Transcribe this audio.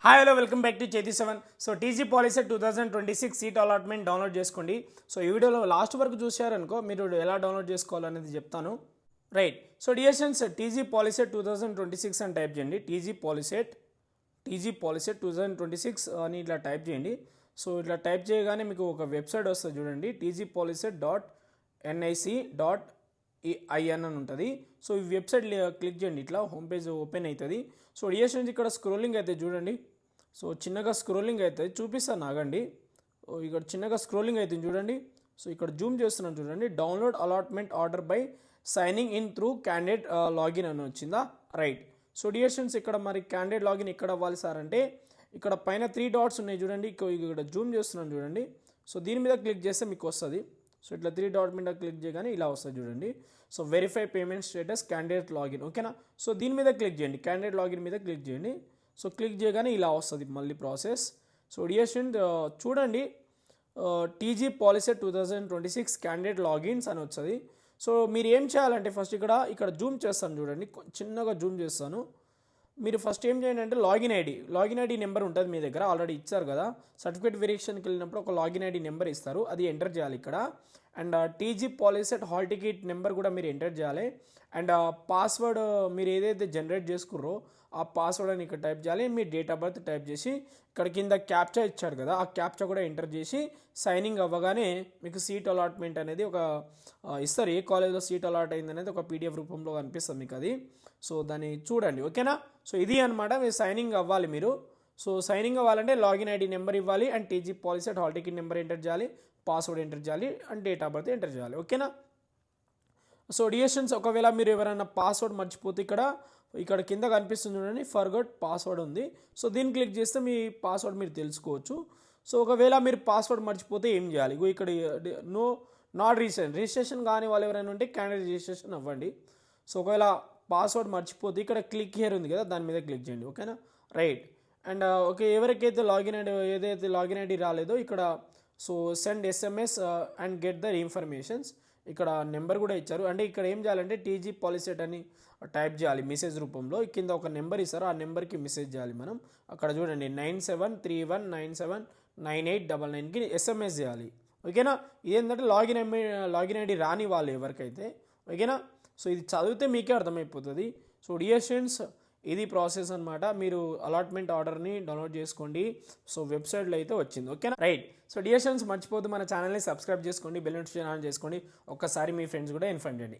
Hi hello welcome back to చేతి seven. So TG POLYCET 2026 seat allotment download చేసుకోండి. So ఈ వీడియోలో last వరకు చూశారనుకో మీరు ఎలా డౌన్లోడ్ చేసుకోవాలనేది చెప్తాను. Right. So dear friends, TG POLYCET 2026 అని టైప్ చేయండి. టీజీ పాలసీ 2026 అని ఇట్లా టైప్ చేయండి. సో ఇట్లా టైప్ చేయగానే మీకు ఒక వెబ్సైట్ వస్తుంది చూడండి, tgpolicy.nic.in అని ఉంటుంది. సో ఈ వెబ్సైట్ క్లిక్ చేయండి, ఇట్లా హోమ్ పేజ్ ఓపెన్ అవుతుంది. సో డియర్ ఫ్రెండ్స్, ఇక్కడ స్క్రోలింగ్ అయితే చూడండి. సో చిన్నగా స్క్రోలింగ్ అవుతుంది, చూపిస్తాను ఆగండి. ఇక్కడ చిన్నగా స్క్రోలింగ్ అవుతుంది చూడండి. సో ఇక్కడ జూమ్ చేస్తున్నాను చూడండి. Download allotment order by signing in through candidate login అని వచ్చిందా. రైట్. సో డియర్ ఫ్రెండ్స్, ఇక్కడ మరి క్యాండిడేట్ లాగిన్ ఎక్కడ అవ్వాలి సార్ అంటే ఇక్కడ పైన 3 డాట్స్ ఉన్నాయి చూడండి. ఇక్కడ జూమ్ చేస్తున్నాను చూడండి. సో దీని మీద క్లిక్ చేస్తే మీకు వస్తుంది. సో ఇట్లా 3 డాట్ మీద క్లిక్ చేయగానే ఇలా వస్తుంది చూడండి. So verify payment status candidate login, ఓకేనా. సో దీని మీద క్లిక్ చేయండి, క్యాండిడేట్ లాగిన్ మీద క్లిక్ చేయండి. సో క్లిక్ చేయగానే ఇలా వస్తుంది మళ్ళీ ప్రాసెస్. సో డియర్ ఫ్రెండ్ చూడండి, టీజీ పాలసీ 2026 క్యాండిడేట్ లాగిన్స్ అని వస్తుంది. సో మీరు ఏం చేయాలంటే ఫస్ట్ ఇక్కడ జూమ్ చేస్తాను చూడండి, చిన్నగా జూమ్ చేస్తాను. మీరు ఫస్ట్ ఏం చేయండి అంటే లాగిన్ ఐడి నెంబర్ ఉంటుంది మీ దగ్గర, ఆల్రెడీ ఇచ్చారు కదా. సర్టిఫికేట్ వెరిఫికేషన్కి వెళ్ళినప్పుడు ఒక లాగిన్ ఐడి నెంబర్ ఇస్తారు, అది ఎంటర్ చేయాలి ఇక్కడ. And TG policy hall ticket number కూడా మీరు ఎంటర్ చేయాలి. అండ్ పాస్వర్డ్ మీరు ఏదైతే జనరేట్ చేసుకుర్రో ఆ పాస్వర్డ్ అని ఇక్కడ టైప్ చేయాలి. మీ డేట్ ఆఫ్ బర్త్ టైప్ చేసి ఇక్కడ కింద క్యాప్చా ఇచ్చాడు కదా, ఆ క్యాప్చా కూడా ఎంటర్ చేసి సైనింగ్ అవ్వగానే మీకు సీట్ అలాట్మెంట్ అనేది ఒక ఇస్తారు. ఏ కాలేజ్లో సీట్ అలాట్ అయింది అనేది ఒక పీడిఎఫ్ రూపంలో కనిపిస్తుంది మీకు అది. సో దాన్ని చూడండి, ఓకేనా. సో ఇది అనమాట, మీరు సైనింగ్ అవ్వాలి మీరు. సో సైనింగ్ అవ్వాలంటే లాగిన్ ఐడి నెంబర్ ఇవ్వాలి, and TG policy hall ticket number enter చేయాలి, పాస్వర్డ్ ఎంటర్ చేయాలి, and date of birth enter చేయాలి, ఓకేనా. సో డియర్షన్స్, ఒకవేళ మీరు ఎవరైనా పాస్వర్డ్ మర్చిపోతే ఇక్కడ కింద కనిపిస్తుంది చూడండి, ఫర్గట్ పాస్వర్డ్ ఉంది. సో దీన్ని క్లిక్ చేస్తే మీ పాస్వర్డ్ మీరు తెలుసుకోవచ్చు. సో ఒకవేళ మీరు పాస్వర్డ్ మర్చిపోతే ఏం చేయాలి, ఇక్కడ నాట్ రిజిస్ట్రేషన్ కాని వాళ్ళు ఎవరైనా ఉంటే క్యాండిడేట్ రిజిస్ట్రేషన్ అవ్వండి. సో ఒకవేళ పాస్వర్డ్ మర్చిపోతే ఇక్కడ క్లిక్ హియర్ ఉంది కదా, దాని మీద క్లిక్ చేయండి, ఓకేనా. రైట్. అండ్ ఓకే, ఎవరికైతే ఏదైతే లాగిన్ ఐడి రాలేదో ఇక్కడ so send SMS and get the informations, ఇక్కడ నెంబర్ కూడా ఇచ్చారు. అంటే ఇక్కడ ఏం చేయాలంటే టీజీ పాలసీ అని టైప్ చేయాలి మెసేజ్ రూపంలో. కింద ఒక నెంబర్ ఇస్తారు, ఆ నెంబర్కి మెసేజ్ చేయాలి మనం. అక్కడ చూడండి 9731979899కి ఎస్ఎంఎస్ చేయాలి, ఓకేనా. ఇదేంటంటే లాగిన్ ఐడి రాని వాళ్ళు ఎవరికైతే, ఓకేనా. సో ఇది చదివితే మీకే అర్థమైపోతుంది. సో డియర్ స్టూడెంట్స్, ఇది ప్రాసెస్ అనమాట. మీరు అలాట్మెంట్ ఆర్డర్ని డౌన్లోడ్ చేసుకోండి. సో వెబ్సైట్లో అయితే వచ్చింది, ఓకేనా. రైట్. సో డియర్ స్టూడెంట్స్, మర్చిపోతే మన ఛానల్ని సబ్స్క్రైబ్ చేసుకోండి, బెల్ నోటిఫికేషన్ ఆన్ చేసుకోండి. ఒక్కసారి మీ ఫ్రెండ్స్ కూడా ఇన్ఫార్మ్ చేయండి.